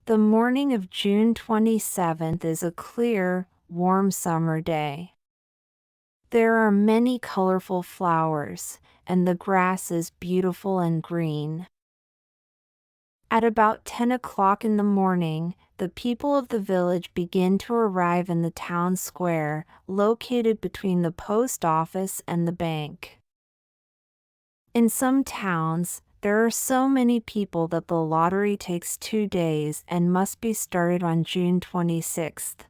The morning of June 27th is a clear, warm summer day. There are many colorful flowers, and the grass is beautiful and green. At about 10 o'clock in the morning, the people of the village begin to arrive in the town square, located between the post office and the bank. In some towns, there are so many people that the lottery takes 2 days and must be started on June 26th.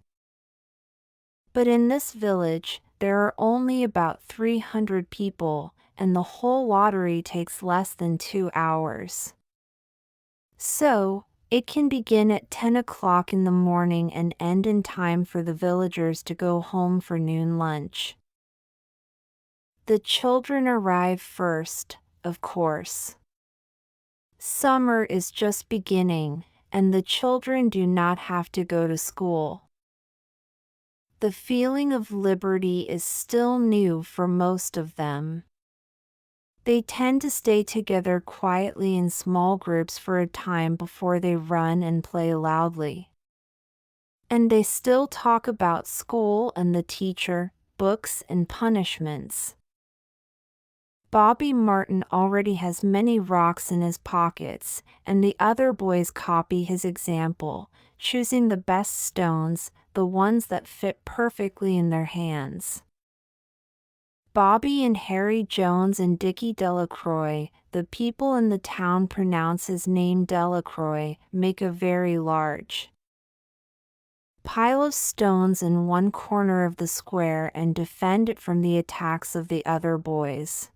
But in this village, there are only about 300 people, and the whole lottery takes less than 2 hours. So, it can begin at 10 o'clock in the morning and end in time for the villagers to go home for noon lunch. The children arrive first, of course. Summer is just beginning, and the children do not have to go to school. The feeling of liberty is still new for most of them. They tend to stay together quietly in small groups for a time before they run and play loudly. And they still talk about school and the teacher, books and punishments. Bobby Martin already has many rocks in his pockets, and the other boys copy his example, choosing the best stones, the ones that fit perfectly in their hands. Bobby and Harry Jones and Dickie Delacroix, the people in the town pronounce his name Delacroix, make a very large pile of stones in one corner of the square and defend it from the attacks of the other boys.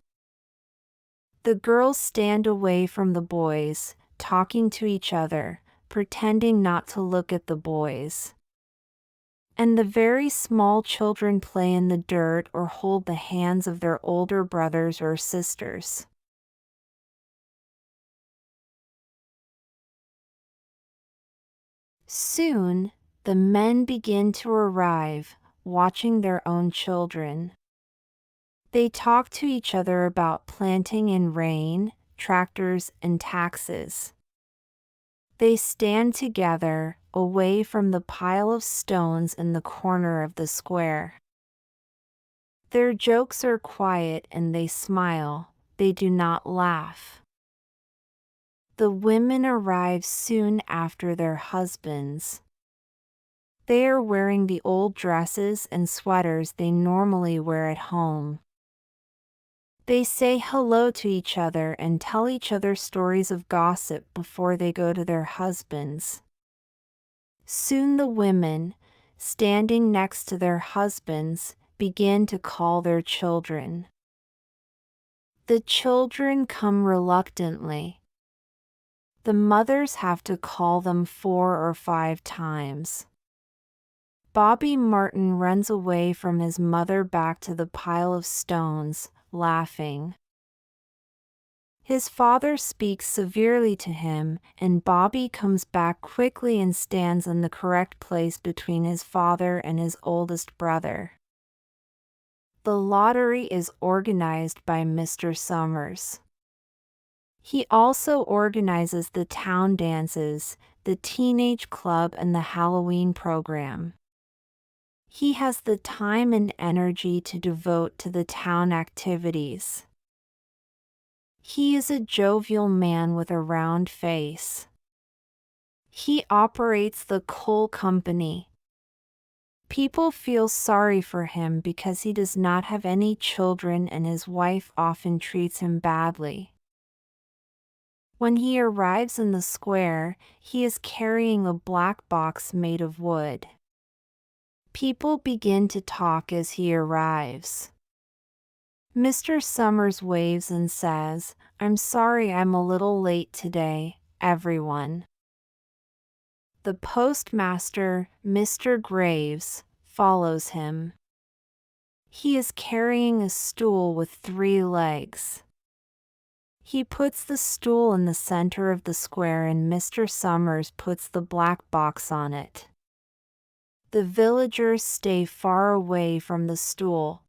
The girls stand away from the boys, talking to each other, pretending not to look at the boys. And the very small children play in the dirt or hold the hands of their older brothers or sisters. Soon, the men begin to arrive, watching their own children. They talk to each other about planting in rain, tractors, and taxes. They stand together, away from the pile of stones in the corner of the square. Their jokes are quiet and they smile, they do not laugh. The women arrive soon after their husbands. They are wearing the old dresses and sweaters they normally wear at home. They say hello to each other and tell each other stories of gossip before they go to their husbands. Soon the women, standing next to their husbands, begin to call their children. The children come reluctantly. The mothers have to call them 4 or 5 times. Bobby Martin runs away from his mother back to the pile of stones, laughing. His father speaks severely to him, and Bobby comes back quickly and stands in the correct place between his father and his oldest brother. The lottery is organized by Mr. Summers. He also organizes the town dances, the teenage club, and the Halloween program. He has the time and energy to devote to the town activities. He is a jovial man with a round face. He operates the coal company. People feel sorry for him because he does not have any children and his wife often treats him badly. When he arrives in the square, he is carrying a black box made of wood. People begin to talk as he arrives. Mr. Summers waves and says, "I'm sorry I'm a little late today, everyone." The postmaster, Mr. Graves, follows him. He is carrying a stool with 3 legs. He puts the stool in the center of the square and Mr. Summers puts the black box on it. The villagers stay far away from the stool.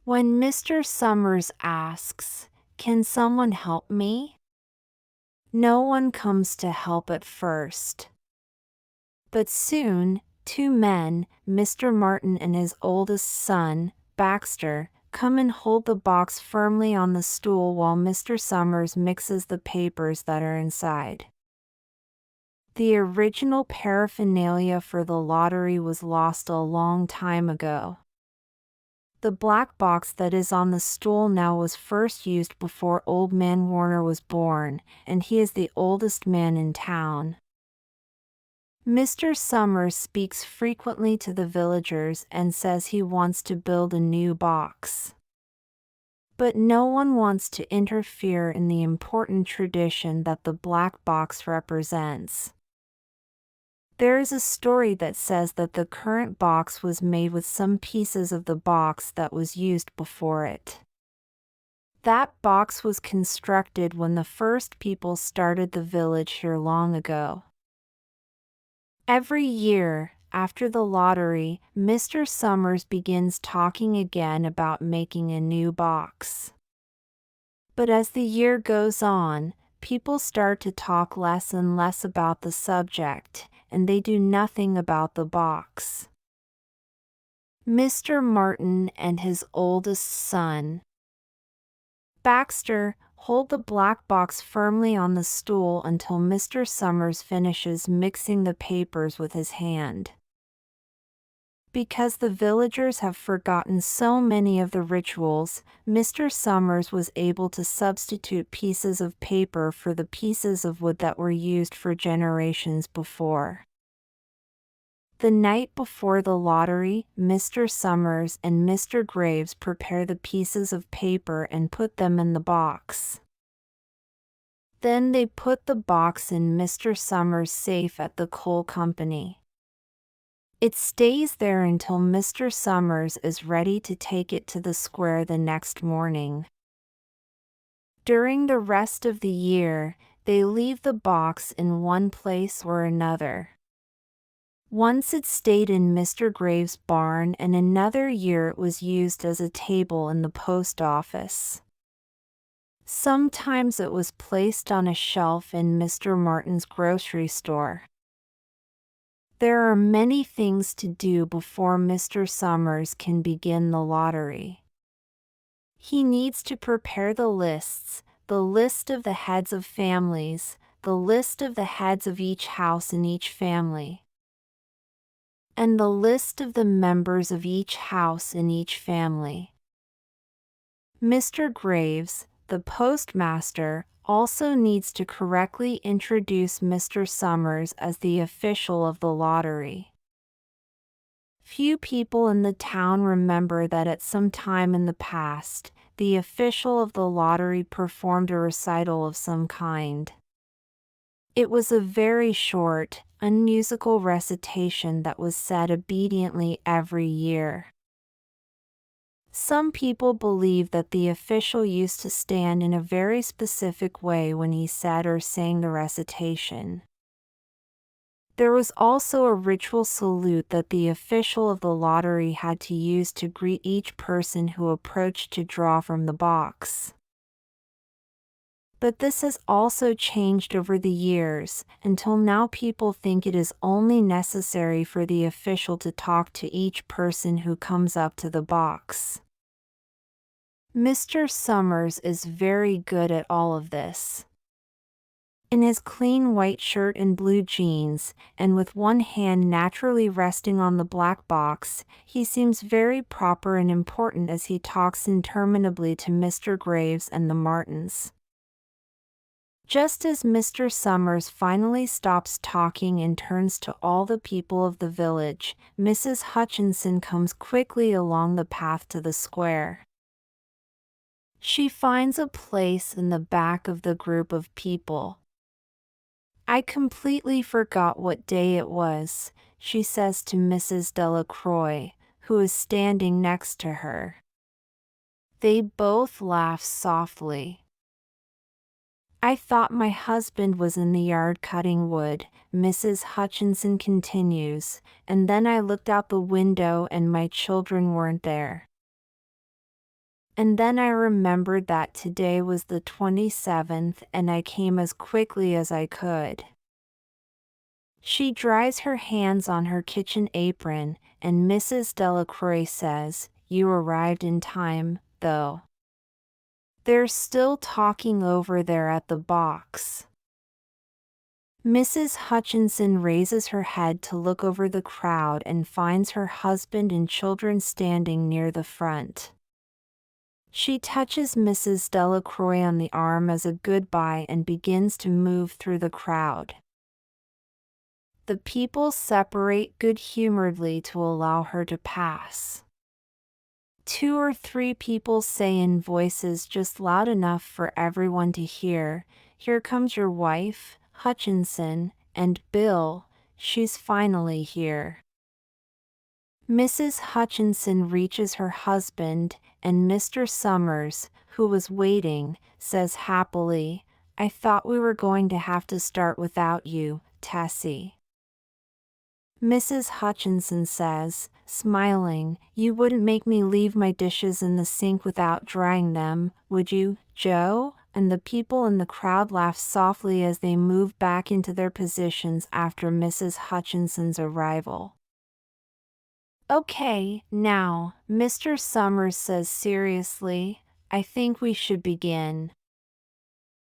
When Mr. Summers asks, "Can someone help me?" No one comes to help at first. But soon, two men, Mr. Martin and his oldest son, Baxter, come and hold the box firmly on the stool while Mr. Summers mixes the papers that are inside. The original paraphernalia for the lottery was lost a long time ago. The black box that is on the stool now was first used before Old Man Warner was born, and he is the oldest man in town. Mr. Summers speaks frequently to the villagers and says he wants to build a new box. But no one wants to interfere in the important tradition that the black box represents. There is a story that says that the current box was made with some pieces of the box that was used before it. That box was constructed when the first people started the village here long ago. Every year, after the lottery, Mr. Summers begins talking again about making a new box. But as the year goes on, people start to talk less and less about the subject, and they do nothing about the box. Mr. Martin and his oldest son, Baxter, hold the black box firmly on the stool until Mr. Summers finishes mixing the papers with his hand. Because the villagers have forgotten so many of the rituals, Mr. Summers was able to substitute pieces of paper for the pieces of wood that were used for generations before. The night before the lottery, Mr. Summers and Mr. Graves prepare the pieces of paper and put them in the box. Then they put the box in Mr. Summers' safe at the coal company. It stays there until Mr. Summers is ready to take it to the square the next morning. During the rest of the year, they leave the box in one place or another. Once it stayed in Mr. Graves' barn, and another year it was used as a table in the post office. Sometimes it was placed on a shelf in Mr. Martin's grocery store. There are many things to do before Mr. Summers can begin the lottery. He needs to prepare the lists, the list of the heads of families, the list of the heads of each house in each family, and the list of the members of each house in each family. Mr. Graves, the postmaster, also needs to correctly introduce Mr. Summers as the official of the lottery. Few people in the town remember that at some time in the past, the official of the lottery performed a recital of some kind. It was a very short, unmusical recitation that was said obediently every year. Some people believe that the official used to stand in a very specific way when he said or sang the recitation. There was also a ritual salute that the official of the lottery had to use to greet each person who approached to draw from the box. But this has also changed over the years, until now people think it is only necessary for the official to talk to each person who comes up to the box. Mr. Summers is very good at all of this. In his clean white shirt and blue jeans, and with one hand naturally resting on the black box, he seems very proper and important as he talks interminably to Mr. Graves and the Martins. Just as Mr. Summers finally stops talking and turns to all the people of the village, Mrs. Hutchinson comes quickly along the path to the square. She finds a place in the back of the group of people. "I completely forgot what day it was," she says to Mrs. Delacroix, who is standing next to her. They both laugh softly. "I thought my husband was in the yard cutting wood," Mrs. Hutchinson continues, "and then I looked out the window and my children weren't there." And then I remembered that today was the 27th and I came as quickly as I could. She dries her hands on her kitchen apron, and Mrs. Delacroix says, "You arrived in time, though." They're still talking over there at the box. Mrs. Hutchinson raises her head to look over the crowd and finds her husband and children standing near the front. She touches Mrs. Delacroix on the arm as a goodbye and begins to move through the crowd. The people separate good-humoredly to allow her to pass. 2 or 3 people say in voices just loud enough for everyone to hear, "Here comes your wife, Hutchinson, and Bill, she's finally here." Mrs. Hutchinson reaches her husband, and Mr. Summers, who was waiting, says happily, "I thought we were going to have to start without you, Tessie." Mrs. Hutchinson says, smiling, "You wouldn't make me leave my dishes in the sink without drying them, would you, Joe?" And the people in the crowd laugh softly as they move back into their positions after Mrs. Hutchinson's arrival. "Okay, now," Mr. Summers says seriously, "I think we should begin.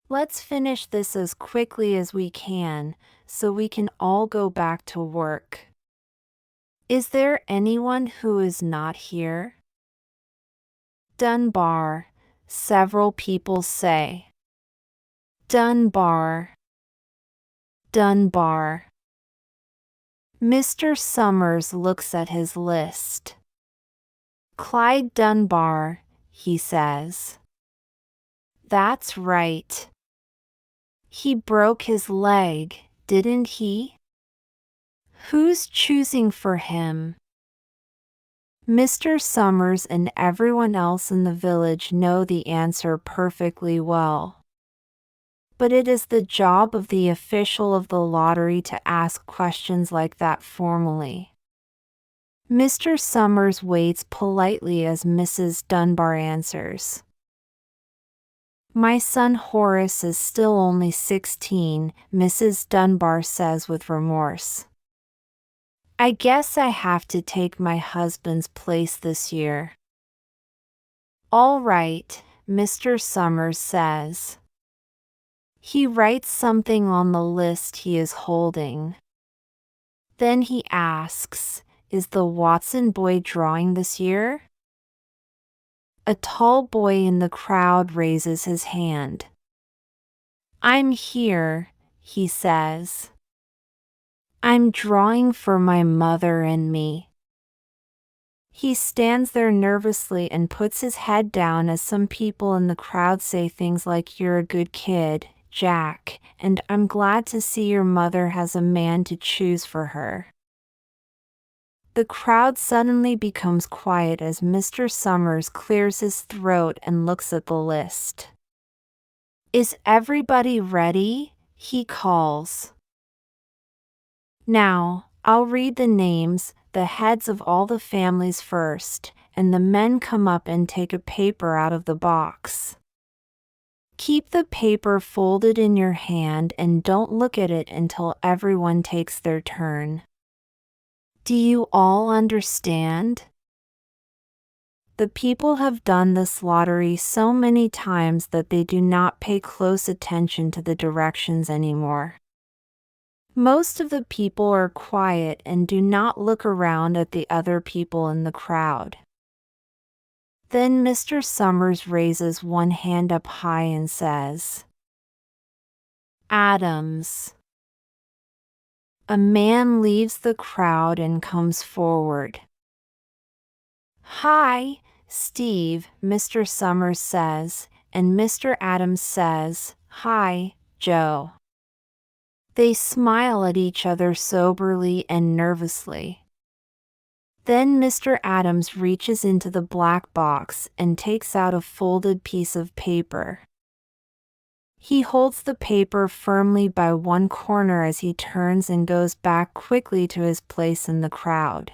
Let's finish this as quickly as we can, so we can all go back to work. Is there anyone who is not here?" "Dunbar," several people say. "Dunbar. Dunbar." Mr. Summers looks at his list. "Clyde Dunbar," he says. "That's right. He broke his leg, didn't he? Who's choosing for him?" Mr. Summers and everyone else in the village know the answer perfectly well. But it is the job of the official of the lottery to ask questions like that formally. Mr. Summers waits politely as Mrs. Dunbar answers. "My son Horace is still only 16, Mrs. Dunbar says with remorse. "I guess I have to take my husband's place this year." "All right," Mr. Summers says. He writes something on the list he is holding. Then he asks, "Is the Watson boy drawing this year?" A tall boy in the crowd raises his hand. "I'm here," he says. "I'm drawing for my mother and me." He stands there nervously and puts his head down as some people in the crowd say things like, "You're a good kid, Jack, and I'm glad to see your mother has a man to choose for her." The crowd suddenly becomes quiet as Mr. Summers clears his throat and looks at the list. "Is everybody ready?" he calls. "Now, I'll read the names, the heads of all the families first," and the men come up and take a paper out of the box. Keep the paper folded in your hand and don't look at it until everyone takes their turn. Do you all understand? The people have done this lottery so many times that they do not pay close attention to the directions anymore. Most of the people are quiet and do not look around at the other people in the crowd. Then Mr. Summers raises one hand up high and says, "Adams." A man leaves the crowd and comes forward. "Hi, Steve," Mr. Summers says, and Mr. Adams says, "Hi, Joe." They smile at each other soberly and nervously. Then Mr. Adams reaches into the black box and takes out a folded piece of paper. He holds the paper firmly by one corner as he turns and goes back quickly to his place in the crowd.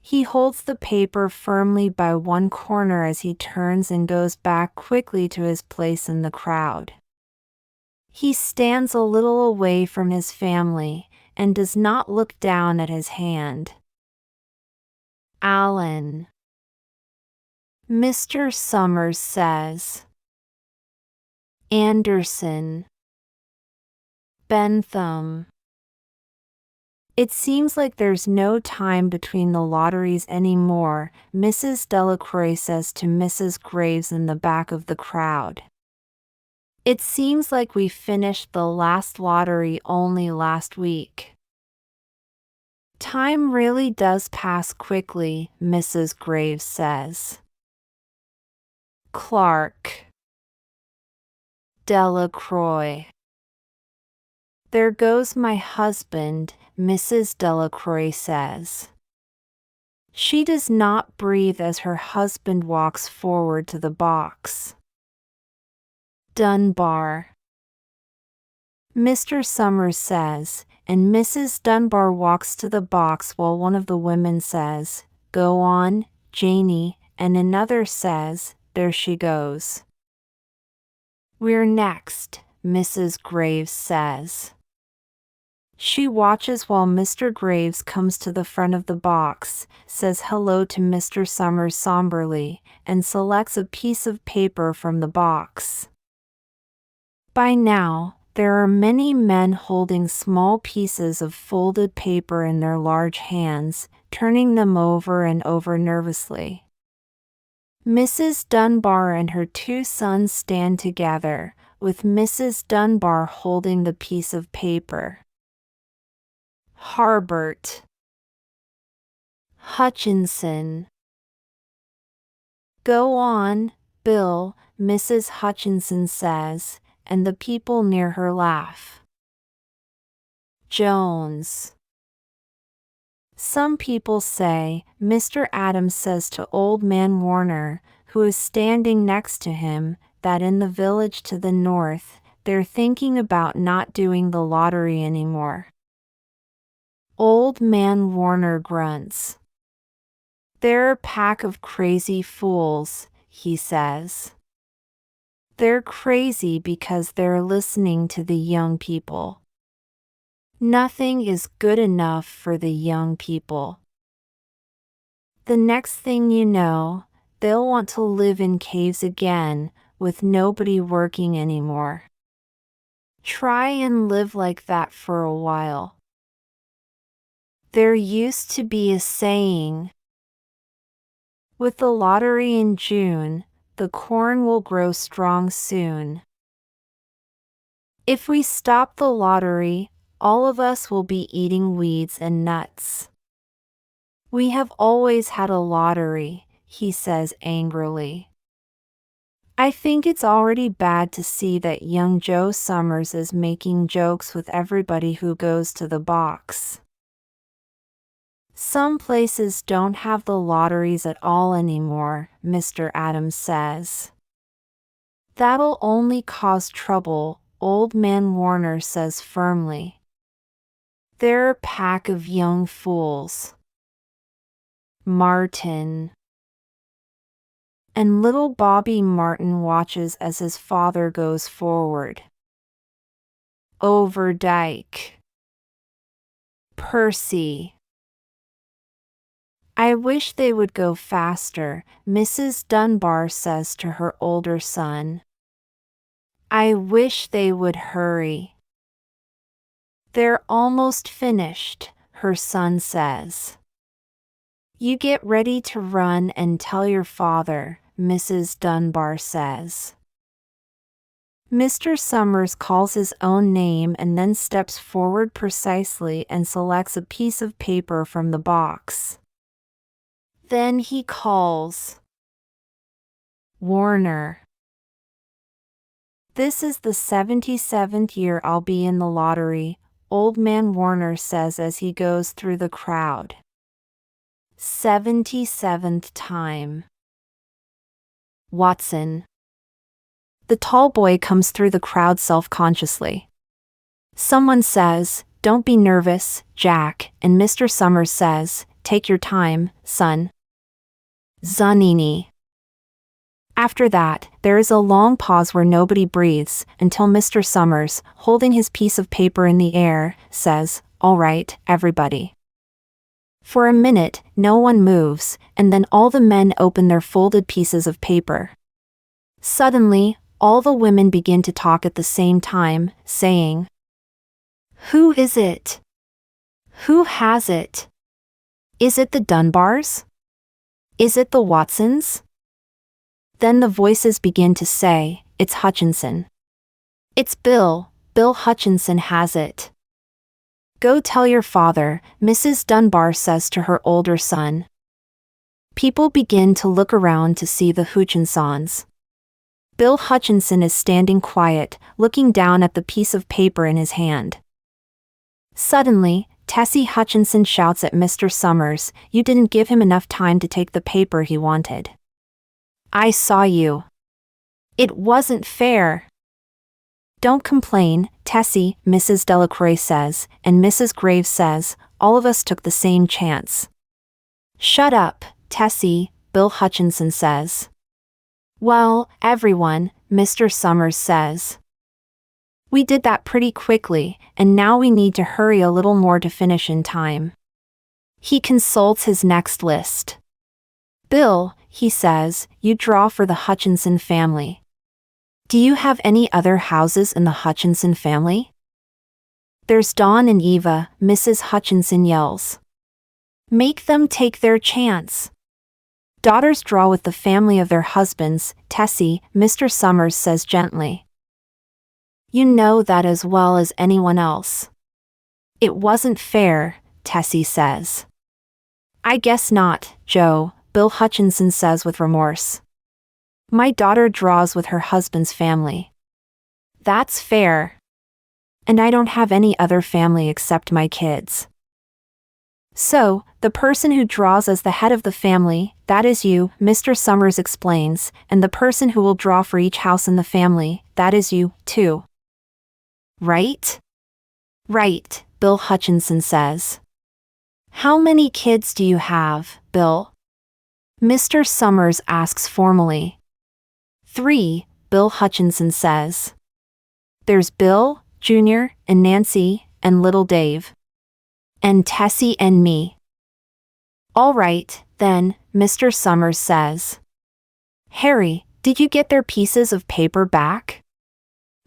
He holds the paper firmly by one corner as he turns and goes back quickly to his place in the crowd. He stands a little away from his family and does not look down at his hand. Alan. Mr. Summers says. Anderson. Bentham. It seems like there's no time between the lotteries anymore, Mrs. Delacroix says to Mrs. Graves in the back of the crowd. It seems like we finished the last lottery only last week. Time really does pass quickly, Mrs. Graves says. Clark. Delacroix. There goes my husband, Mrs. Delacroix says. She does not breathe as her husband walks forward to the box. Dunbar. Mr. Summers says, and Mrs. Dunbar walks to the box while one of the women says, "Go on, Janie," and another says, "There she goes." "We're next," Mrs. Graves says. She watches while Mr. Graves comes to the front of the box, says hello to Mr. Summers somberly, and selects a piece of paper from the box. By now, there are many men holding small pieces of folded paper in their large hands, turning them over and over nervously. Mrs. Dunbar and her two sons stand together, with Mrs. Dunbar holding the piece of paper. Harbert. Hutchinson. "Go on, Bill," Mrs. Hutchinson says, and the people near her laugh. Jones. Some people say, Mr. Adams says to Old Man Warner, who is standing next to him, that in the village to the north, they're thinking about not doing the lottery anymore. Old Man Warner grunts. "They're a pack of crazy fools," he says. "They're crazy because they're listening to the young people. Nothing is good enough for the young people. The next thing you know, they'll want to live in caves again, with nobody working anymore. Try and live like that for a while. There used to be a saying, 'With the lottery in June, the corn will grow strong soon.' If we stop the lottery, all of us will be eating weeds and nuts. We have always had a lottery," he says angrily. "I think it's already bad to see that young Joe Summers is making jokes with everybody who goes to the box. Some places don't have the lotteries at all anymore," Mr. Adams says. "That'll only cause trouble," Old Man Warner says firmly. "They're a pack of young fools." Martin. And little Bobby Martin watches as his father goes forward. Overdyke. Percy. "I wish they would go faster," Mrs. Dunbar says to her older son. "I wish they would hurry." "They're almost finished," her son says. "You get ready to run and tell your father," Mrs. Dunbar says. Mr. Summers calls his own name and then steps forward precisely and selects a piece of paper from the box. Then he calls, "Warner." "This is the 77th year I'll be in the lottery," Old Man Warner says as he goes through the crowd. 77th time. Watson. The tall boy comes through the crowd self-consciously. Someone says, "Don't be nervous, Jack," and Mr. Summers says, take your time, son. Zanini. After that, there is a long pause where nobody breathes, until Mr. Summers, holding his piece of paper in the air, says, "All right, everybody." For a minute, no one moves, and then all the men open their folded pieces of paper. Suddenly, all the women begin to talk at the same time, saying, "Who is it? Who has it? Is it the Dunbars? Is it the Watsons?" Then the voices begin to say, "It's Hutchinson. It's Bill. Bill Hutchinson has it. Go tell your father," Mrs. Dunbar says to her older son. People begin to look around to see the Hutchinsons. Bill Hutchinson is standing quiet, looking down at the piece of paper in his hand. Suddenly, Tessie Hutchinson shouts at Mr. Summers, "You didn't give him enough time to take the paper he wanted. I saw you. It wasn't fair." "Don't complain, Tessie," Mrs. Delacroix says, and Mrs. Graves says, "All of us took the same chance." "Shut up, Tessie," Bill Hutchinson says. "Well, everyone," Mr. Summers says. "We did that pretty quickly, and now we need to hurry a little more to finish in time." He consults his next list. "Bill," he says, "you draw for the Hutchinson family. Do you have any other houses in the Hutchinson family?" "There's Dawn and Eva," Mrs. Hutchinson yells. "Make them take their chance." "Daughters draw with the family of their husbands, Tessie," Mr. Summers says gently. "You know that as well as anyone else." "It wasn't fair," Tessie says. "I guess not, Joe," Bill Hutchinson says with remorse. "My daughter draws with her husband's family. That's fair. And I don't have any other family except my kids." "So, the person who draws as the head of the family, that is you," Mr. Summers explains, "and the person who will draw for each house in the family, that is you, too. Right?" "Right," Bill Hutchinson says. "How many kids do you have, Bill?" Mr. Summers asks formally. "3, Bill Hutchinson says. "There's Bill, Jr., and Nancy, and little Dave. And Tessie and me." "All right, then," Mr. Summers says. "Harry, did you get their pieces of paper back?"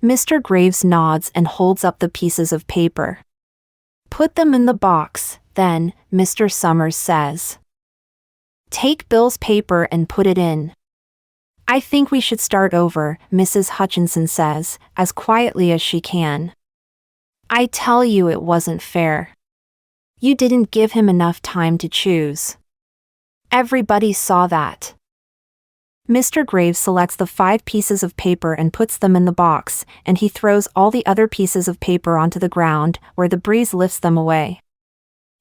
Mr. Graves nods and holds up the pieces of paper. "Put them in the box, then," Mr. Summers says. "Take Bill's paper and put it in." "I think we should start over," Mrs. Hutchinson says, as quietly as she can. "I tell you it wasn't fair. You didn't give him enough time to choose. Everybody saw that." Mr. Graves selects the 5 pieces of paper and puts them in the box, and he throws all the other pieces of paper onto the ground, where the breeze lifts them away.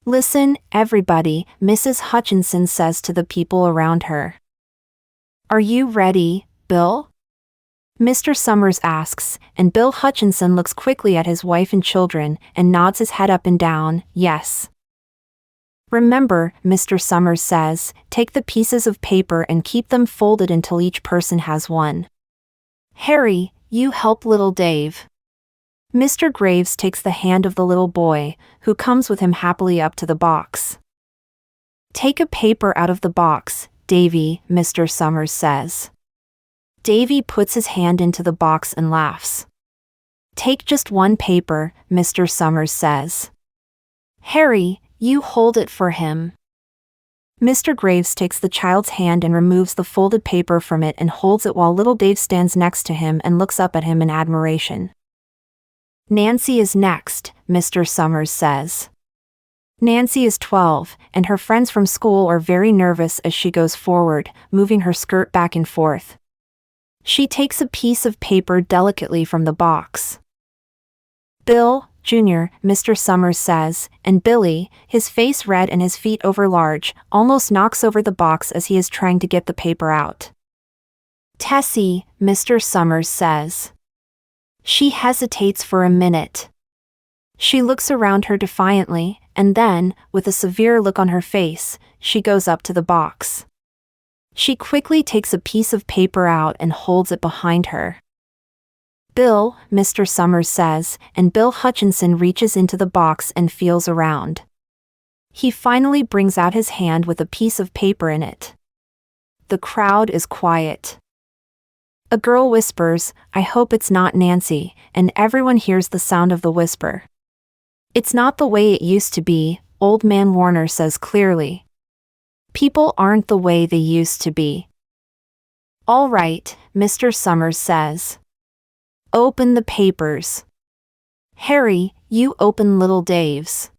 "Listen, everybody," Mrs. Hutchinson says to the people around her. "Are you ready, Bill?" Mr. Summers asks, and Bill Hutchinson looks quickly at his wife and children, and nods his head up and down, "Yes." "Remember," Mr. Summers says, "take the pieces of paper and keep them folded until each person has one. Harry, you help little Dave." Mr. Graves takes the hand of the little boy, who comes with him happily up to the box. "Take a paper out of the box, Davy," Mr. Summers says. Davy puts his hand into the box and laughs. "Take just one paper," Mr. Summers says. "Harry, you hold it for him." Mr. Graves takes the child's hand and removes the folded paper from it and holds it while little Dave stands next to him and looks up at him in admiration. "Nancy is next," Mr. Summers says. Nancy is 12, and her friends from school are very nervous as she goes forward, moving her skirt back and forth. She takes a piece of paper delicately from the box. "Bill, Jr., Mr. Summers says, and Billy, his face red and his feet overlarge, almost knocks over the box as he is trying to get the paper out. "Tessie," Mr. Summers says. She hesitates for a minute. She looks around her defiantly, and then, with a severe look on her face, she goes up to the box. She quickly takes a piece of paper out and holds it behind her. "Bill," Mr. Summers says, and Bill Hutchinson reaches into the box and feels around. He finally brings out his hand with a piece of paper in it. The crowd is quiet. A girl whispers, "I hope it's not Nancy," and everyone hears the sound of the whisper. "It's not the way it used to be," Old Man Warner says clearly. "People aren't the way they used to be." "All right," Mr. Summers says. "Open the papers. Harry, you open little Dave's."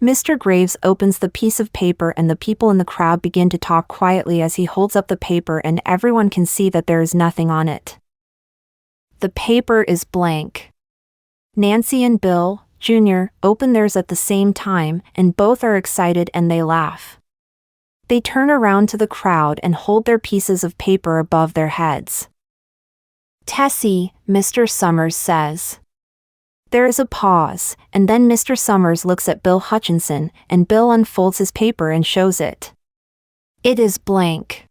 Mr. Graves opens the piece of paper and the people in the crowd begin to talk quietly as he holds up the paper and everyone can see that there is nothing on it. The paper is blank. Nancy and Bill, Jr., open theirs at the same time and both are excited and they laugh. They turn around to the crowd and hold their pieces of paper above their heads. "Tessie," Mr. Summers says. There is a pause, and then Mr. Summers looks at Bill Hutchinson, and Bill unfolds his paper and shows it. It is blank.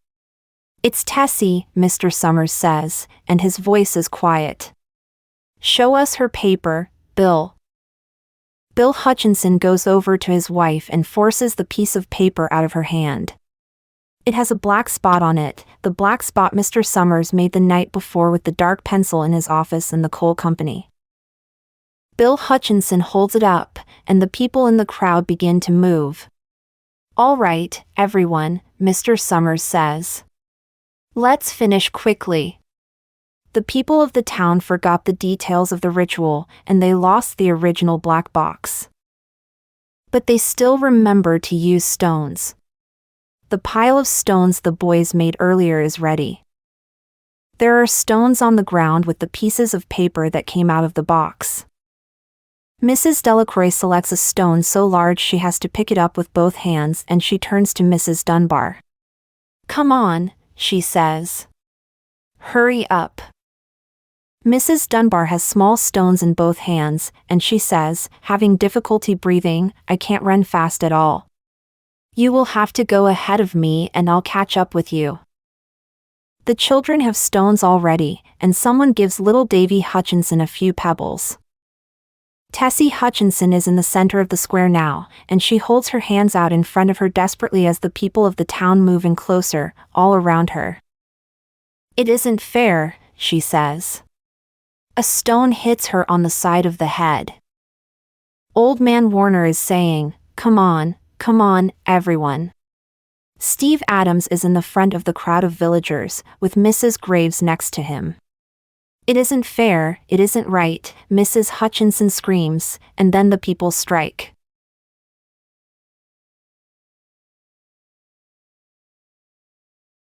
"It's Tessie," Mr. Summers says, and his voice is quiet. "Show us her paper, Bill." Bill Hutchinson goes over to his wife and forces the piece of paper out of her hand. It has a black spot on it, the black spot Mr. Summers made the night before with the dark pencil in his office in the coal company. Bill Hutchinson holds it up, and the people in the crowd begin to move. "All right, everyone," Mr. Summers says. "Let's finish quickly." The people of the town forgot the details of the ritual, and they lost the original black box. But they still remember to use stones. The pile of stones the boys made earlier is ready. There are stones on the ground with the pieces of paper that came out of the box. Mrs. Delacroix selects a stone so large she has to pick it up with both hands and she turns to Mrs. Dunbar. "Come on," she says. "Hurry up." Mrs. Dunbar has small stones in both hands, and she says, having difficulty breathing, "I can't run fast at all. You will have to go ahead of me and I'll catch up with you." The children have stones already, and someone gives little Davy Hutchinson a few pebbles. Tessie Hutchinson is in the center of the square now, and she holds her hands out in front of her desperately as the people of the town move in closer, all around her. "It isn't fair," she says. A stone hits her on the side of the head. Old Man Warner is saying, come on, everyone." Steve Adams is in the front of the crowd of villagers, with Mrs. Graves next to him. "It isn't fair, it isn't right," Mrs. Hutchinson screams, and then the people strike.